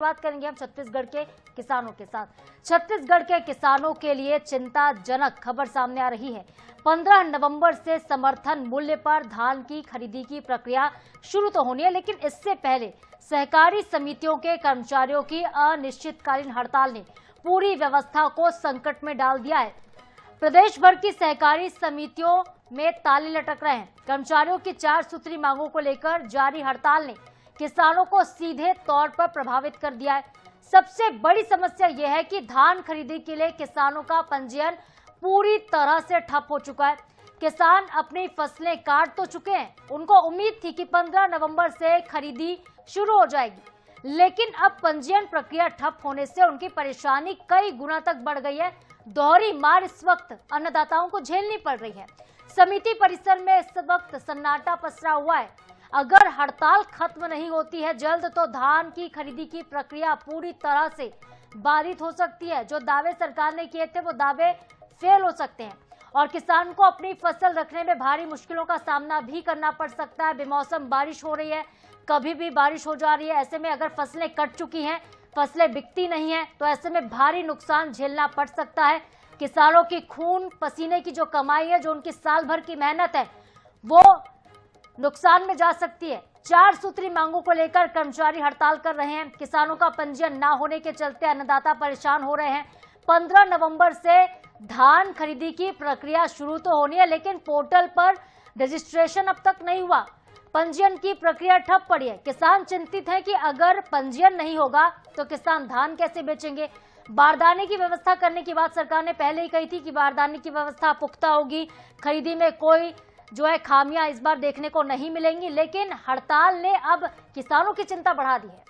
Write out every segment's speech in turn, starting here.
बात करेंगे हम छत्तीसगढ़ के किसानों के साथ। छत्तीसगढ़ के किसानों के लिए चिंताजनक खबर सामने आ रही है। 15 नवंबर से समर्थन मूल्य पर धान की खरीदी की प्रक्रिया शुरू तो होनी है, लेकिन इससे पहले सहकारी समितियों के कर्मचारियों की अनिश्चितकालीन हड़ताल ने पूरी व्यवस्था को संकट में डाल दिया है। प्रदेश भर की सहकारी समितियों में ताले लटक रहे हैं। कर्मचारियों की 4 सूत्री मांगों को लेकर जारी हड़ताल ने किसानों को सीधे तौर पर प्रभावित कर दिया है। सबसे बड़ी समस्या यह है कि धान खरीदी के लिए किसानों का पंजीयन पूरी तरह से ठप हो चुका है। किसान अपनी फसलें काट तो चुके हैं, उनको उम्मीद थी कि 15 नवंबर से खरीदी शुरू हो जाएगी, लेकिन अब पंजीयन प्रक्रिया ठप होने से उनकी परेशानी कई गुना तक बढ़ गई है। दोहरी मार इस वक्त अन्नदाताओं को झेलनी पड़ रही है। समिति परिसर में इस वक्त सन्नाटा पसरा हुआ है। अगर हड़ताल खत्म नहीं होती है जल्द, तो धान की खरीदी की प्रक्रिया पूरी तरह से बाधित हो सकती है। जो दावे सरकार ने किए थे वो दावे फेल हो सकते हैं और किसान को अपनी फसल रखने में भारी मुश्किलों का सामना भी करना पड़ सकता है। बेमौसम बारिश हो रही है, कभी भी बारिश हो जा रही है। ऐसे में अगर फसलें कट चुकी हैं, फसलें बिकती नहीं है, तो ऐसे में भारी नुकसान झेलना पड़ सकता है। किसानों की खून पसीने की जो कमाई है, जो उनकी साल भर की मेहनत है, वो नुकसान में जा सकती है। 4 सूत्री मांगों को लेकर कर्मचारी हड़ताल कर रहे हैं। किसानों का पंजीयन न होने के चलते अन्नदाता परेशान हो रहे हैं। 15 नवंबर से धान खरीदी की प्रक्रिया शुरू तो होनी है, लेकिन पोर्टल पर रजिस्ट्रेशन अब तक नहीं हुआ। पंजीयन की प्रक्रिया ठप पड़ी है। किसान चिंतित हैं कि अगर पंजीयन नहीं होगा तो किसान धान कैसे बेचेंगे। बारदाने की व्यवस्था करने की बात सरकार ने पहले ही कही थी कि बारदाने की व्यवस्था पुख्ता होगी, खरीदी में कोई जो है खामियां इस बार देखने को नहीं मिलेंगी, लेकिन हड़ताल ने अब किसानों की चिंता बढ़ा दी है।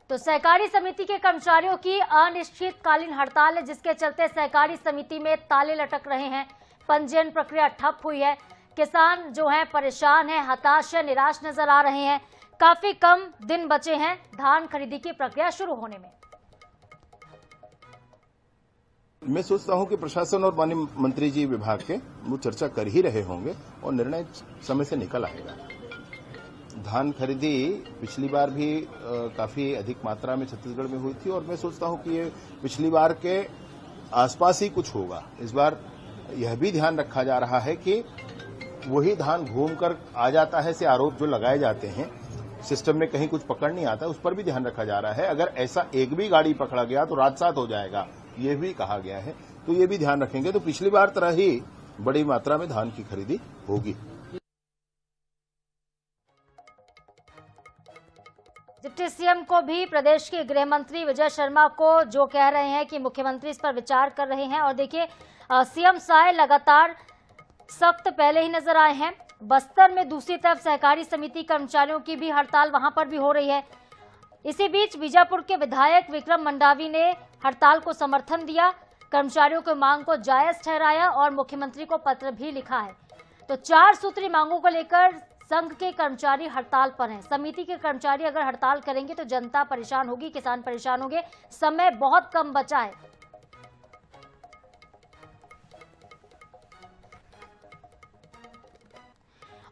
तो सहकारी समिति के कर्मचारियों की अनिश्चितकालीन हड़ताल है, जिसके चलते सहकारी समिति में ताले लटक रहे हैं। पंजीयन प्रक्रिया ठप हुई है। किसान जो है परेशान है, हताश है, निराश नजर आ रहे हैं। काफी कम दिन बचे हैं धान खरीदी की प्रक्रिया शुरू होने में। मैं सोचता हूं कि प्रशासन और माननीय मंत्री जी विभाग के वो चर्चा कर ही रहे होंगे और निर्णय समय से निकल आएगा। धान खरीदी पिछली बार भी काफी अधिक मात्रा में छत्तीसगढ़ में हुई थी और मैं सोचता हूं कि ये पिछली बार के आसपास ही कुछ होगा। इस बार यह भी ध्यान रखा जा रहा है कि वही धान घूमकर आ जाता है, से आरोप जो लगाए जाते हैं, सिस्टम में कहीं कुछ पकड़ नहीं आता, उस पर भी ध्यान रखा जा रहा है। अगर ऐसा एक भी गाड़ी पकड़ा गया तो रात सात हो जाएगा, ये भी कहा गया है। तो ये भी ध्यान रखेंगे तो पिछली बार तरह ही बड़ी मात्रा में धान की खरीदी होगी। डिप्टी सीएम को भी प्रदेश के गृह मंत्री विजय शर्मा को जो कह रहे हैं कि मुख्यमंत्री इस पर विचार कर रहे हैं। और देखिए, सीएम साय लगातार सख्त पहले ही नजर आए हैं। बस्तर में दूसरी तरफ सहकारी समिति कर्मचारियों की भी हड़ताल वहां पर भी हो रही है। इसी बीच बीजापुर के विधायक विक्रम मंडावी ने हड़ताल को समर्थन दिया, कर्मचारियों की मांग को जायज ठहराया और मुख्यमंत्री को पत्र भी लिखा है। तो 4 सूत्री मांगों को लेकर संघ के कर्मचारी हड़ताल पर हैं। समिति के कर्मचारी अगर हड़ताल करेंगे तो जनता परेशान होगी, किसान परेशान होंगे। समय बहुत कम बचा है।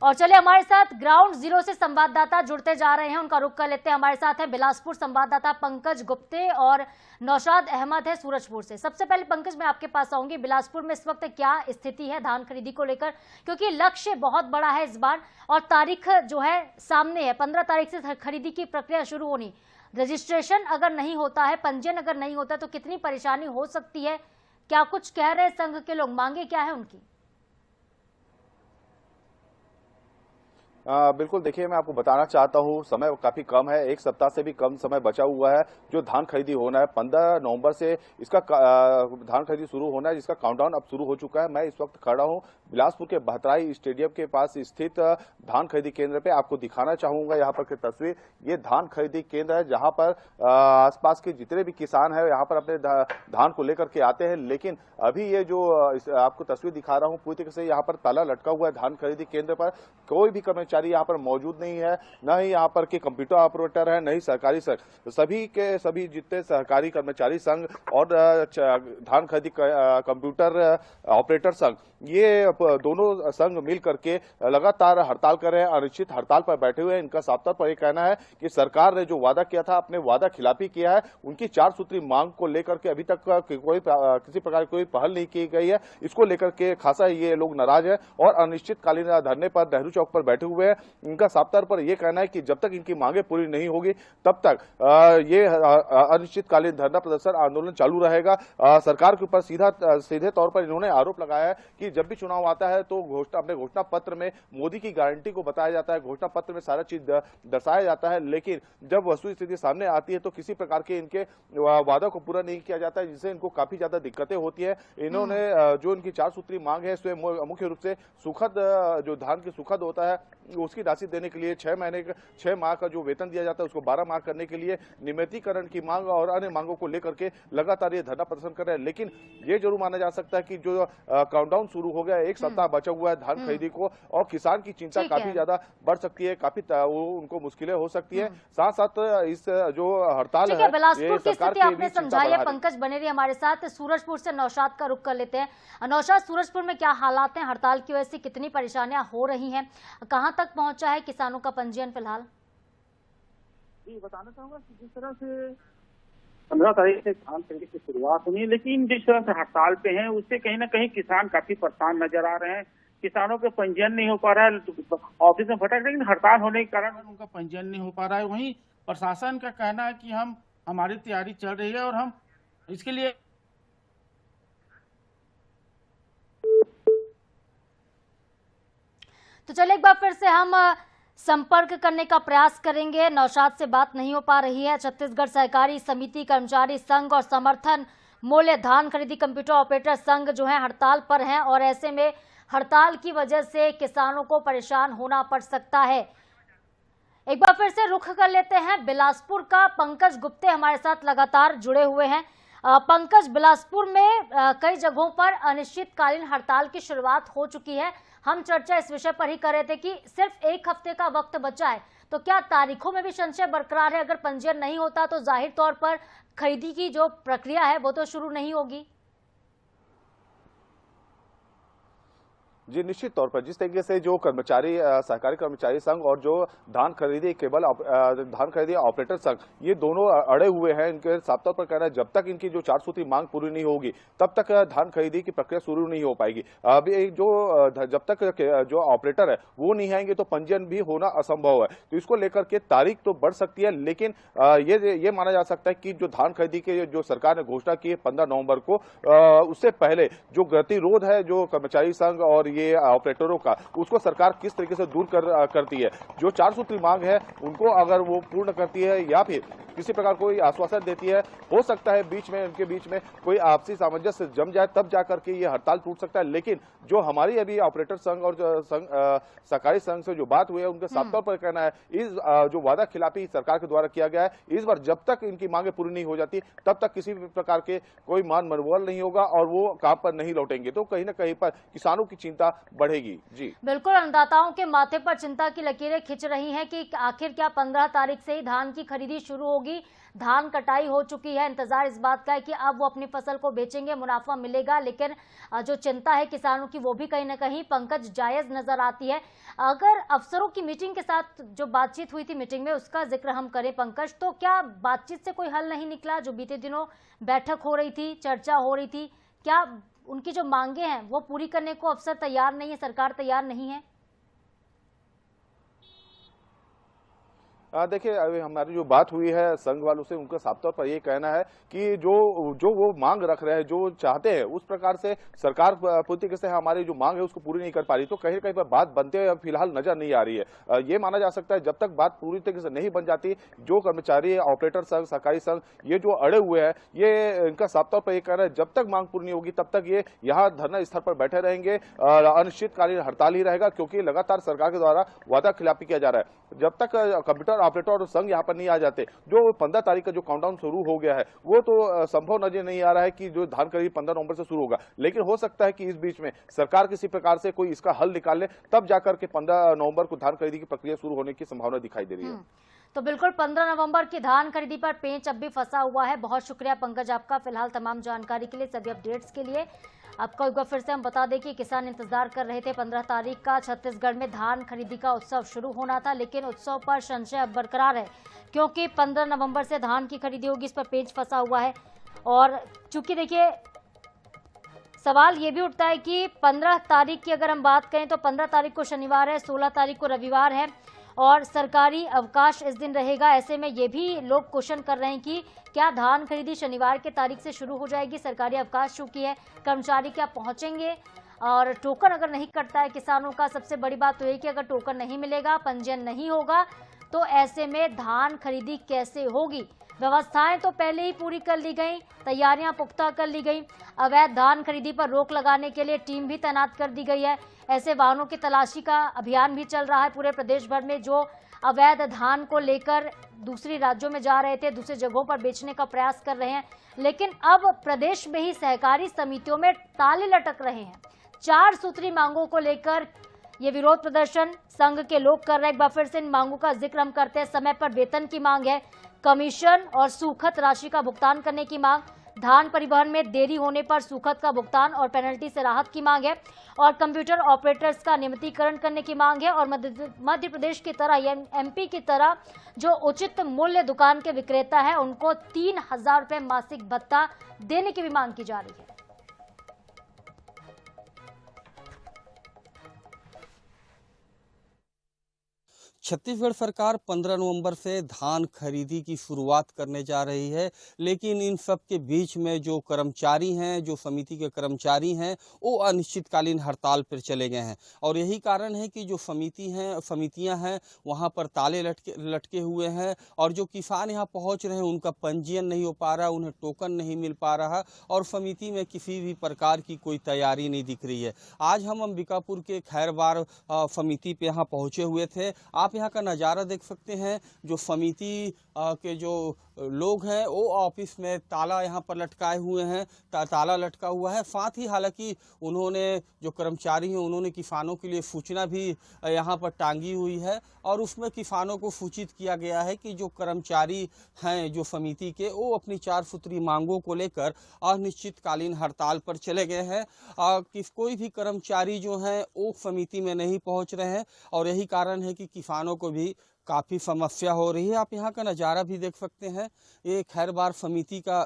और चलिए, हमारे साथ ग्राउंड जीरो से संवाददाता जुड़ते जा रहे हैं, उनका रुख कर लेते हैं। हमारे साथ हैं बिलासपुर संवाददाता पंकज गुप्ते और नौशाद अहमद है सूरजपुर से। सबसे पहले पंकज, मैं आपके पास आऊंगी। बिलासपुर में इस वक्त क्या स्थिति है धान खरीदी को लेकर, क्योंकि लक्ष्य बहुत बड़ा है इस बार और तारीख जो है सामने है, 15 तारीख से खरीदी की प्रक्रिया शुरू होनी। रजिस्ट्रेशन अगर नहीं होता है, पंजीयन अगर नहीं होता, तो कितनी परेशानी हो सकती है? क्या कुछ कह रहे हैं संघ के लोग, मांगे क्या है उनकी? बिल्कुल, देखिए मैं आपको बताना चाहता हूँ, समय काफी कम है, 1 सप्ताह से भी कम समय बचा हुआ है जो धान खरीदी होना है। 15 नवंबर से इसका धान खरीदी शुरू होना है, जिसका काउंटडाउन अब शुरू हो चुका है। मैं इस वक्त खड़ा हूँ बिलासपुर के बहतराई स्टेडियम के पास स्थित धान खरीदी केंद्र पे। आपको दिखाना चाहूंगा यहाँ पर की तस्वीर। ये धान खरीदी केंद्र है जहाँ पर आसपास के जितने भी किसान है यहाँ पर अपने धान को लेकर के आते हैं, लेकिन अभी ये जो आपको तस्वीर दिखा रहा हूँ पूरी तरीके से यहाँ पर ताला लटका हुआ है धान खरीदी केंद्र पर। कोई भी कर्मचारी कर्मचारी यहाँ पर मौजूद नहीं है, न ही यहाँ पर के कंप्यूटर ऑपरेटर है, न ही सहकारी संघ। सभी के सभी जितने सहकारी कर्मचारी संघ और धान खरीदी कंप्यूटर ऑपरेटर संघ, ये दोनों संघ मिल करके लगातार हड़ताल कर रहे हैं, अनिश्चित हड़ताल पर बैठे हुए हैं। इनका साफ तौर पर यह कहना है कि सरकार ने जो वादा किया था, अपने वादा खिलाफी किया है। उनकी 4 सूत्री मांग को लेकर के अभी तक किसी प्रकार की कोई पहल नहीं की गई है। इसको लेकर के खासा ये लोग नाराज है और अनिश्चितकालीन धरने पर नेहरू चौक पर बैठे हुए हैं। इनका साफ तौर पर यह कहना है कि जब तक इनकी मांगे पूरी नहीं होगी तब तक ये अनिश्चितकालीन धरना प्रदर्शन आंदोलन चालू रहेगा। सरकार के ऊपर सीधे तौर पर इन्होंने आरोप लगाया है कि जब भी चुनाव आता है तो अपने घोषणा पत्र में मोदी की गारंटी को बताया जाता है, घोषणा पत्र में सारा चीज दर्शाया जाता है, लेकिन जब वस्तु स्थिति सामने आती है तो किसी प्रकार के इनके वादा को पूरा नहीं किया जाता है, जिससे इनको काफी ज्यादा दिक्कतें होती है। इन्होंने जो इनकी 4 सूत्री मांग है, इसमें मुख्य रूप से सुखद जो धान की सुखद होता है उसकी राशि देने के लिए 6 माह का जो वेतन दिया जाता है उसको 12 माह करने के लिए, नियमितीकरण की मांग और अन्य मांगों को लेकर के लगातार ये धरना प्रदर्शन कर रहे हैं। लेकिन ये जरूर माना जा सकता है कि जो काउंटडाउन शुरू हो गया, 1 सप्ताह बचा हुआ है धान खरीदी को, और किसान की चिंता काफी ज्यादा बढ़ सकती है, काफी उनको मुश्किलें हो सकती है। साथ साथ इस जो हड़ताल है, बिलासपुर की स्थिति आपने समझाई है। पंकज बने रहिए हमारे साथ। सूरजपुर से नौशाद का रुख कर लेते हैं। नौशाद, सूरजपुर में क्या हालात हैं? हड़ताल की वजह से कितनी परेशानियां हो रही हैं? कहां तक पहुंचा है किसानों का पंजीयन फिलहाल? जी, बताना चाहूंगा कि जिस तरह से 15 तारीख से धान खरीदी की शुरुआत हुई है, लेकिन जिस तरह से हड़ताल पे हैं उससे कहीं ना कहीं किसान काफी परेशान नजर आ रहे हैं। किसानों के पंजीयन नहीं हो पा रहा है, ऑफिस में भटक, लेकिन हड़ताल होने के कारण उनका पंजीयन नहीं हो पा रहा है। वहीं प्रशासन का कहना है कि हमारी तैयारी चल रही है और हम इसके लिए तो चलिए एक बार फिर से हम संपर्क करने का प्रयास करेंगे। नौशाद से बात नहीं हो पा रही है। छत्तीसगढ़ सहकारी समिति कर्मचारी संघ और समर्थन मूल्य धान खरीदी कंप्यूटर ऑपरेटर संघ जो है हड़ताल पर हैं और ऐसे में हड़ताल की वजह से किसानों को परेशान होना पड़ सकता है। एक बार फिर से रुख कर लेते हैं बिलासपुर का। पंकज गुप्ते हमारे साथ लगातार जुड़े हुए हैं। पंकज, बिलासपुर में कई जगहों पर अनिश्चितकालीन हड़ताल की शुरुआत हो चुकी है। हम चर्चा इस विषय पर ही कर रहे थे कि सिर्फ 1 हफ्ते का वक्त बचा है, तो क्या तारीखों में भी संशय बरकरार है? अगर पंजीयन नहीं होता तो जाहिर तौर पर खरीदी की जो प्रक्रिया है वो तो शुरू नहीं होगी। जी, निश्चित तौर पर जिस तरीके से जो कर्मचारी सहकारी कर्मचारी संघ और जो धान खरीदी ऑपरेटर संघ, ये दोनों अड़े हुए हैं। इनके साफ तौर पर कहना है जब तक इनकी जो 4 सूत्री मांग पूरी नहीं होगी तब तक धान खरीदी की प्रक्रिया शुरू नहीं हो पाएगी। अभी जब तक जो ऑपरेटर है वो नहीं आएंगे तो पंजीयन भी होना असंभव है। तो इसको लेकर के तारीख तो बढ़ सकती है, लेकिन ये माना जा सकता है कि जो धान खरीदी के जो सरकार ने घोषणा की है 15 नवंबर को, उससे पहले जो गतिरोध है जो कर्मचारी संघ और ये ऑपरेटरों का, उसको सरकार किस तरीके से दूर करती है। जो 4 सूत्री मांग है उनको अगर वो पूर्ण करती है या फिर किसी प्रकार कोई आश्वासन देती है, हो सकता है उनके बीच में कोई आपसी सामंजस्य जम जाए, तब जाकर के ये हड़ताल टूट सकता है। लेकिन जो हमारी अभी ऑपरेटर संघ और सहकारी संघ से जो बात हुई है, उनके साफ तौर पर कहना है इस जो वादा खिलाफी सरकार के द्वारा किया गया है, इस बार जब तक इनकी मांगे पूरी नहीं हो जाती तब तक किसी भी प्रकार के कोई मान मनोबल नहीं होगा और वो काम पर नहीं लौटेंगे। तो कहीं ना कहीं पर किसानों की चिंता बढ़ेगी। जी बिल्कुल, अन्नदाताओं के माथे पर चिंता की लकीरें खिंच रही हैं कि आखिर क्या 15 तारीख से ही धान की खरीदी शुरू होगी। धान कटाई हो चुकी है, इंतजार इस बात का है कि अब वो अपनी फसल को बेचेंगे, मुनाफा मिलेगा। लेकिन जो चिंता है किसानों की वो भी कहीं ना कहीं पंकज जायज नजर आती है। अगर अफसरों की मीटिंग के साथ जो बातचीत हुई थी मीटिंग में, उसका जिक्र हम करें पंकज, तो क्या बातचीत से कोई हल नहीं निकला? जो बीते दिनों बैठक हो रही थी, चर्चा हो रही थी, क्या उनकी जो मांगे हैं वो पूरी करने को अफसर तैयार नहीं है, सरकार तैयार नहीं है? देखिए, अभी हमारी जो बात हुई है संघ वालों से, उनका साफ तौर पर ये कहना है कि जो वो मांग रख रहे हैं, जो चाहते हैं उस प्रकार से सरकार पूरी तरीके से हमारी जो मांग है उसको पूरी नहीं कर पा रही। तो कहीं कहीं पर बात बनते हुए फिलहाल नजर नहीं आ रही है। ये माना जा सकता है जब तक बात पूरी तरीके से नहीं बन जाती, जो कर्मचारी ऑपरेटर संघ, सहकारी संघ, ये जो अड़े हुए हैं, ये इनका साफ तौर पर ये कहना है जब तक मांग पूरी नहीं होगी तब तक ये यहाँ धरना स्थल पर बैठे रहेंगे। अनिश्चितकालीन हड़ताल ही रहेगा, क्योंकि लगातार सरकार के द्वारा वादा खिलाफी किया जा रहा है। जब तक कंप्यूटर ऑपरेटर और संघ यहाँ पर नहीं आ जाते, जो 15 तारीख का जो काउंटडाउन शुरू हो गया है वो तो संभव नजर नहीं आ रहा है कि जो धान खरीदी 15 नवंबर से शुरू होगा। लेकिन हो सकता है कि इस बीच में सरकार किसी प्रकार से कोई इसका हल निकाल ले, तब जाकर के 15 नवंबर को धान खरीदी की प्रक्रिया शुरू होने की संभावना दिखाई दे रही है। तो बिल्कुल 15 नवंबर की धान खरीदी पर पेंच अब भी फंसा हुआ है। बहुत शुक्रिया पंकज आपका फिलहाल तमाम जानकारी के लिए, सभी अपडेट्स के लिए। आपको एक बार फिर से हम बता दें कि किसान इंतजार कर रहे थे 15 तारीख का छत्तीसगढ़ में धान खरीदी का उत्सव शुरू होना था, लेकिन उत्सव पर संशय अब बरकरार है क्योंकि 15 नवंबर से धान की खरीदी होगी, इस पर पेंच फंसा हुआ है। और चूंकि देखिए सवाल ये भी उठता है कि 15 तारीख की अगर हम बात करें तो 15 तारीख को शनिवार है, 16 तारीख को रविवार है और सरकारी अवकाश इस दिन रहेगा। ऐसे में ये भी लोग क्वेश्चन कर रहे हैं कि क्या धान खरीदी शनिवार के तारीख से शुरू हो जाएगी। सरकारी अवकाश चूंकि है, कर्मचारी क्या पहुंचेंगे और टोकन अगर नहीं कटता है किसानों का, सबसे बड़ी बात तो ये कि अगर टोकन नहीं मिलेगा, पंजीयन नहीं होगा, तो ऐसे में धान खरीदी कैसे होगी। व्यवस्थाएं तो पहले ही पूरी कर ली गई, तैयारियां पुख्ता कर ली गई। अवैध धान खरीदी पर रोक लगाने के लिए टीम भी तैनात कर दी गई है। ऐसे वाहनों की तलाशी का अभियान भी चल रहा है पूरे प्रदेश भर में, जो अवैध धान को लेकर दूसरी राज्यों में जा रहे थे, दूसरी जगहों पर बेचने का प्रयास कर रहे हैं। लेकिन अब प्रदेश में ही सहकारी समितियों में ताले लटक रहे हैं। 4 सूत्री मांगों को लेकर ये विरोध प्रदर्शन संघ के लोग कर रहे हैं। एक बार फिर से इन मांगों का जिक्र हम करते हैं। समय पर वेतन की मांग है, कमीशन और सूखत राशि का भुगतान करने की मांग, धान परिवहन में देरी होने पर सूखत का भुगतान और पेनल्टी से राहत की मांग है, और कंप्यूटर ऑपरेटर्स का नियमितीकरण करने की मांग है, और मध्य प्रदेश की तरह एमपी की तरह जो उचित मूल्य दुकान के विक्रेता है उनको 3000 रुपए मासिक भत्ता देने की भी मांग की जा रही है। छत्तीसगढ़ सरकार 15 नवंबर से धान खरीदी की शुरुआत करने जा रही है, लेकिन इन सब के बीच में जो कर्मचारी हैं, जो समिति के कर्मचारी हैं, वो अनिश्चितकालीन हड़ताल पर चले गए हैं। और यही कारण है कि जो समितियां हैं वहां पर ताले लटके हुए हैं, और जो किसान यहां पहुंच रहे हैं उनका पंजीयन नहीं हो पा रहा, उन्हें टोकन नहीं मिल पा रहा, और समिति में किसी भी प्रकार की कोई तैयारी नहीं दिख रही है। आज हम अंबिकापुर के खैरबार समिति पे यहाँ पहुंचे हुए थे। आप यहाँ का नज़ारा देख सकते हैं। जो समिति के जो लोग हैं वो ऑफिस में ताला यहाँ पर लटकाए हुए हैं, ताला लटका हुआ है। साथ ही हालांकि उन्होंने जो कर्मचारी हैं उन्होंने किसानों के लिए सूचना भी यहाँ पर टांगी हुई है, और उसमें किसानों को सूचित किया गया है कि जो कर्मचारी हैं जो समिति के, वो अपनी 4 सूत्री मांगों को लेकर अनिश्चितकालीन हड़ताल पर चले गए हैं। कोई भी कर्मचारी जो हैं वो समिति में नहीं पहुँच रहे हैं, और यही कारण है कि किसानों को भी काफ़ी समस्या हो रही है। आप यहाँ का नज़ारा भी देख सकते हैं, ये खैरबार समिति का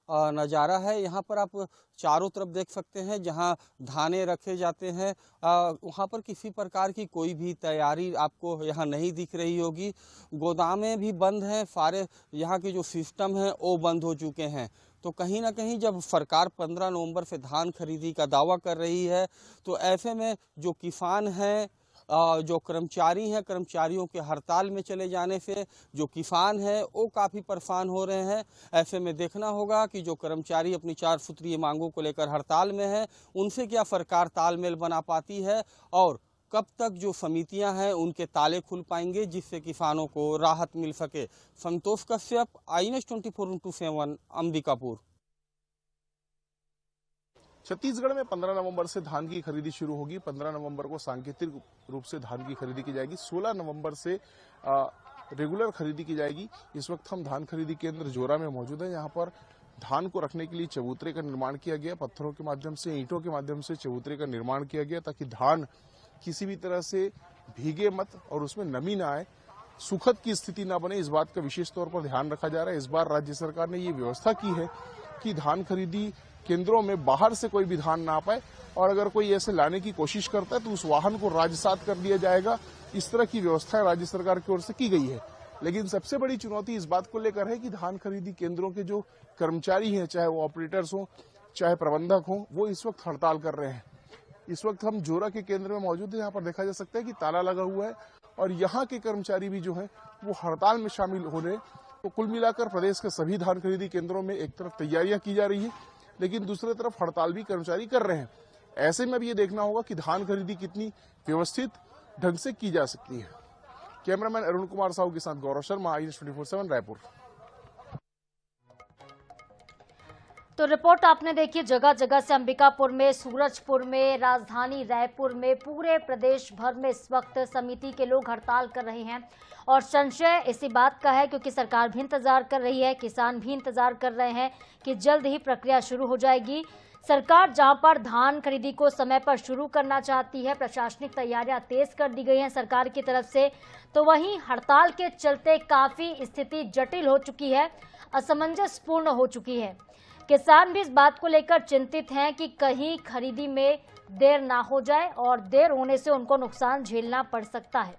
नज़ारा है। यहाँ पर आप चारों तरफ देख सकते हैं, जहाँ धाने रखे जाते हैं वहाँ पर किसी प्रकार की कोई भी तैयारी आपको यहाँ नहीं दिख रही होगी। गोदामें भी बंद हैं, सारे यहाँ के जो सिस्टम हैं वो बंद हो चुके हैं। तो कहीं ना कहीं जब सरकार 15 नवंबर से धान खरीदी का दावा कर रही है, तो ऐसे में जो किसान हैं, जो कर्मचारी हैं, कर्मचारियों के हड़ताल में चले जाने से जो किसान हैं वो काफ़ी परेशान हो रहे हैं। ऐसे में देखना होगा कि जो कर्मचारी अपनी 4 सूत्रीय मांगों को लेकर हड़ताल में हैं, उनसे क्या सरकार तालमेल बना पाती है, और कब तक जो समितियां हैं उनके ताले खुल पाएंगे जिससे किसानों को राहत मिल सके। संतोष कश्यप, INS 24x7 अंबिकापुर। छत्तीसगढ़ में 15 नवंबर से धान की खरीदी शुरू होगी। 15 नवंबर को सांकेतिक रूप से धान की खरीदी की जाएगी। 16 नवंबर से रेगुलर खरीदी की जाएगी। इस वक्त हम धान खरीदी केंद्र जोरा में मौजूद है। यहाँ पर धान को रखने के लिए चबूतरे का निर्माण किया गया। पत्थरों के माध्यम से, ईंटों के माध्यम से चबूतरे का निर्माण किया गया ताकि धान किसी भी तरह से भीगे मत और उसमें नमी ना आए, सुखद की स्थिति ना बने। इस बात का विशेष तौर पर ध्यान रखा जा रहा है। इस बार राज्य सरकार ने ये व्यवस्था की है कि धान खरीदी केंद्रों में बाहर से कोई भी धान ना आ पाए, और अगर कोई ऐसे लाने की कोशिश करता है तो उस वाहन को राजसात कर दिया जाएगा। इस तरह की व्यवस्था राज्य सरकार की ओर से की गई है। लेकिन सबसे बड़ी चुनौती इस बात को लेकर है कि धान खरीदी केंद्रों के जो कर्मचारी हैं, चाहे वो ऑपरेटर्स हों चाहे प्रबंधक हों, वो इस वक्त हड़ताल कर रहे हैं। इस वक्त हम जोरा के केंद्र में मौजूद है। यहाँ पर देखा जा सकता है कि ताला लगा हुआ है, और यहाँ के कर्मचारी भी जो है वो हड़ताल में शामिल हो रहे हैं। तो कुल मिलाकर प्रदेश के सभी धान खरीदी केंद्रों में एक तरफ तैयारियां की जा रही है, लेकिन दूसरी तरफ हड़ताल भी कर्मचारी कर रहे हैं। ऐसे में अब ये देखना होगा कि धान खरीदी कितनी व्यवस्थित ढंग से की जा सकती है। कैमरामैन अरुण कुमार साहू के साथ गौरव शर्मा, INS 24/7 रायपुर। तो रिपोर्ट आपने देखी, जगह जगह से अंबिकापुर में, सूरजपुर में, राजधानी रायपुर में, पूरे प्रदेश भर में इस वक्त समिति के लोग हड़ताल कर रहे हैं। और संशय इसी बात का है क्योंकि सरकार भी इंतजार कर रही है, किसान भी इंतजार कर रहे हैं कि जल्द ही प्रक्रिया शुरू हो जाएगी। सरकार जहां पर धान खरीदी को समय पर शुरू करना चाहती है, प्रशासनिक तैयारियां तेज कर दी गई हैं सरकार की तरफ से, तो वहीं हड़ताल के चलते काफी स्थिति जटिल हो चुकी है, असमंजसपूर्ण हो चुकी है। किसान भी इस बात को लेकर चिंतित हैं कि कहीं खरीदी में देर ना हो जाए और देर होने से उनको नुकसान झेलना पड़ सकता है।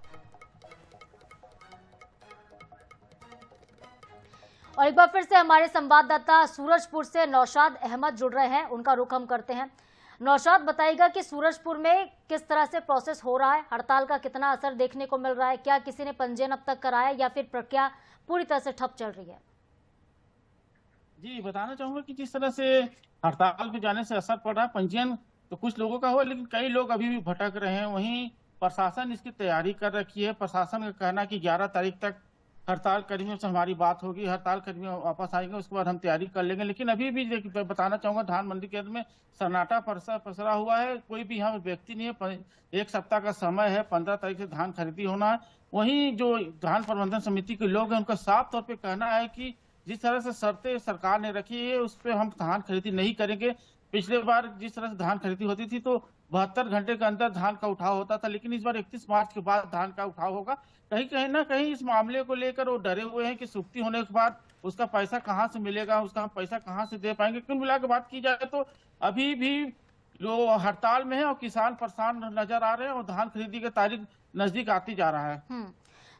और एक बार फिर से हमारे संवाददाता सूरजपुर से नौशाद अहमद जुड़ रहे हैं, उनका रुख हम करते हैं। नौशाद, बताइएगा कि सूरजपुर में किस तरह से प्रोसेस हो रहा है, हड़ताल का कितना असर देखने को मिल रहा है, क्या किसी ने पंजीयन अब तक कराया या फिर प्रक्रिया पूरी तरह से ठप चल रही है? जी, बताना चाहूंगा कि जिस तरह से हड़ताल पे जाने से असर पड़ रहा है, पंजीयन तो कुछ लोगों का हुआ लेकिन कई लोग अभी भी भटक रहे हैं। वहीं प्रशासन इसकी तैयारी कर रखी है। प्रशासन का कहना है कि 11 तारीख तक हड़ताल कर्मियों से हमारी बात होगी, हड़ताल कर्मी वापस आएंगे, उसके बाद हम तैयारी कर लेंगे। लेकिन अभी भी बताना चाहूंगा धान मंडी केंद्र में सन्नाटा पसरा हुआ है, कोई भी यहाँ व्यक्ति नहीं है। 1 सप्ताह का समय है, 15 तारीख से धान खरीदी होना है। वहीं जो धान प्रबंधन समिति के लोग हैं उनका साफ तौर पर कहना है कि जिस तरह से शर्तें सरकार ने रखी है उस पर हम धान खरीदी नहीं करेंगे। पिछले बार जिस तरह से धान खरीदी होती थी तो 72 घंटे के अंदर धान का उठाव होता था, लेकिन इस बार 31 मार्च के बाद धान का उठाव होगा। कहीं ना कहीं इस मामले को लेकर वो डरे हुए हैं कि सुक्ति होने के बाद उसका पैसा कहां से मिलेगा, उसका हम पैसा कहां से दे पाएंगे। कुल मिला के बात की जाए तो अभी भी जो हड़ताल में है और किसान परेशान नजर आ रहे हैं और धान खरीदी की तारीख नजदीक आती जा रहा है।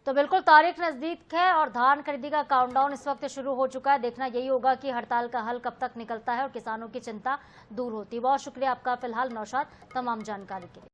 तो बिल्कुल तारीख नजदीक है और धान खरीदी का काउंटडाउन इस वक्त शुरू हो चुका है। देखना यही होगा कि हड़ताल का हल कब तक निकलता है और किसानों की चिंता दूर होती है। बहुत शुक्रिया आपका फिलहाल नौशाद तमाम जानकारी के लिए।